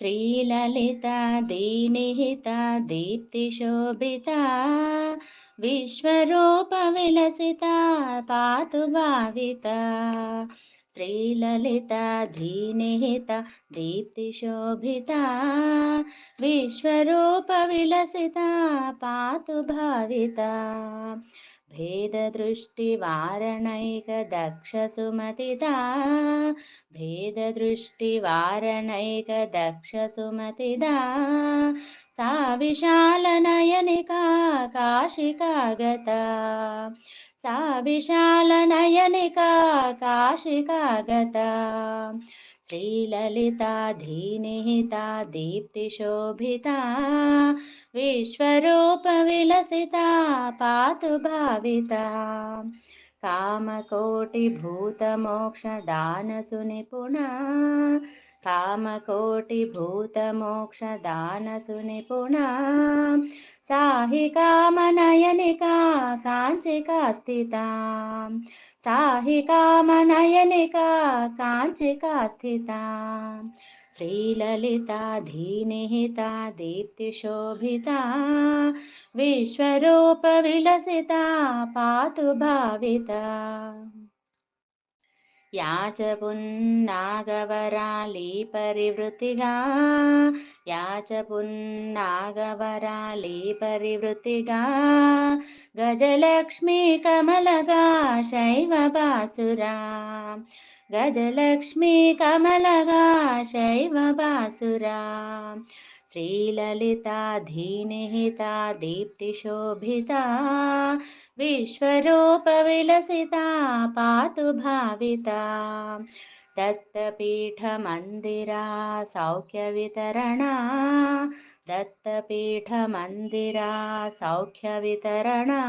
श्रीललिता दीनिहिता दीप्तिशोभिता विश्वरूपविलसिता पातु भाविता। श्रीललिता दीनिहिता दीप्तिशोभिता विश्वरूपविलसिता पातु भाविता। भेददृष्टिवारणैकदक्षसुमतिदा भेददृष्टिवारणैकदक्षसुमतिदा सा विशालनयनिका काशिकागता। सा विशालनयनिका काशिकागता। श्रीललिता धीनिहिता दीप्तिशोभिता विश्वरूपविलसिता पातु भाविता। कामकोटिभूतमोक्षदानसुनिपुणा कामकोटिभूतमोक्षदानसुनिपुणा सा हि कामनयनिका काञ्चिका स्थिता। सा हि कामनयनिका काञ्चिका स्थिता। श्रीललिता धीनिहिता दीप्तिशोभिता विश्वरूपविलसिता पातु भाविता। या च पुन्नागवराली परिवृतिगा या च पुन्नागवराली परिवृतिगा गजलक्ष्मी कमलगा शैवबासुरा। गजलक्ष्मी कमलगा शैवबासुरा। श्रीललिता धीनिहिता दीप्तिशोभिता विश्वरूपविलसिता पातु भाविता। दत्तपीठमन्दिरा सौख्यवितरणा दत्तपीठमन्दिरा सौख्यवितरणा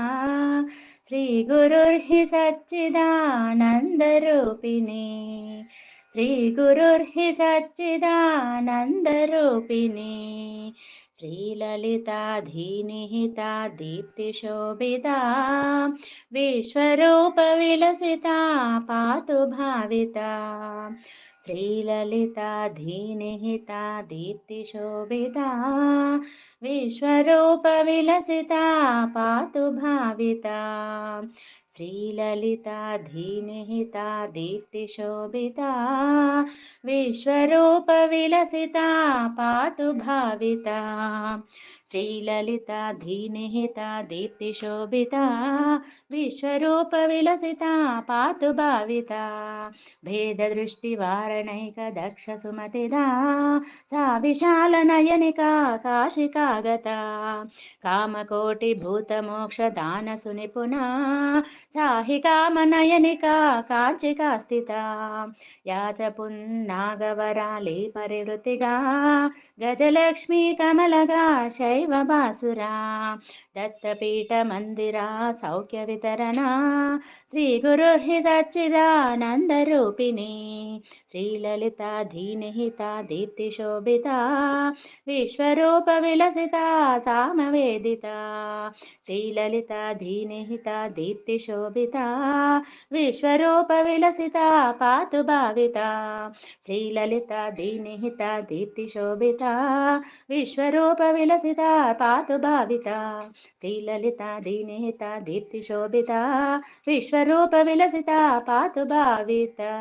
श्रीगुरुर्हि सच्चिदानन्दरूपिणी। श्रीगुरुर्हि सच्चिदानन्दरूपिणी। श्रीललिता धीनिहिता दीप्तिशोभिता विश्वरूपविलसिता पातु भाविता। श्रीललिता धीनिहिता दीप्तिशोभिता विश्वरूपविलसिता पातु भाविता। श्रीललिता धीनिहिता दीप्तिशोभिता विश्वरूपविलसिता पातु भाविता। श्रीललिता धीनिहिता दीप्तिशोभिता विश्वरूपविलसिता पातु भाविता। भेददृष्टिवारणैकदक्षसुमतिदा सा विशालनयनिका काशिकागता। कामकोटिभूतमोक्षदानसुनिपुणा सा हि कामनयनिका काञ्चिका स्थिता। या च पुन्नागवराली परिवृतिगा गजलक्ष्मी कमलगा शैवबासुरा। दत्तपीठमन्दिरा सौख्यवितरणा श्रीगुरुर्हि सच्चिदानन्दरूपिणी। श्रीललिता धीनिहिता दीप्तिशोभिता विश्वरूपविलसिता सामवेदिता। श्रीललिता धीनिहिता दीप्तिशोभिता विश्वरूपविलसिता पातु भाविता। श्रीललिता धीनिहिता दीप्तिशोभिता विश्वरूपविलसिता पातु भाविता। श्रीललिता धीनिहिता दीप्तिशोभिता विश्वरूपविलसिता पातु भाविता।